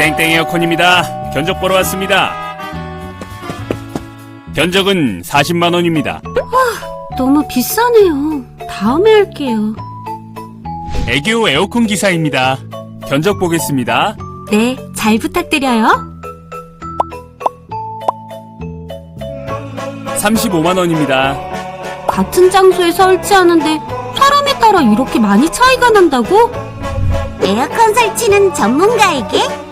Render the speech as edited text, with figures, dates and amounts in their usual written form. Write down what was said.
땡땡 에어컨입니다. 견적 보러 왔습니다. 견적은 40만 원입니다. 너무 비싸네요. 다음에 할게요. 애교 에어컨 기사입니다. 견적 보겠습니다. 네, 잘 부탁드려요. 35만 원입니다. 같은 장소에 설치하는데 사람에 따라 이렇게 많이 차이가 난다고? 에어컨 설치는 전문가에게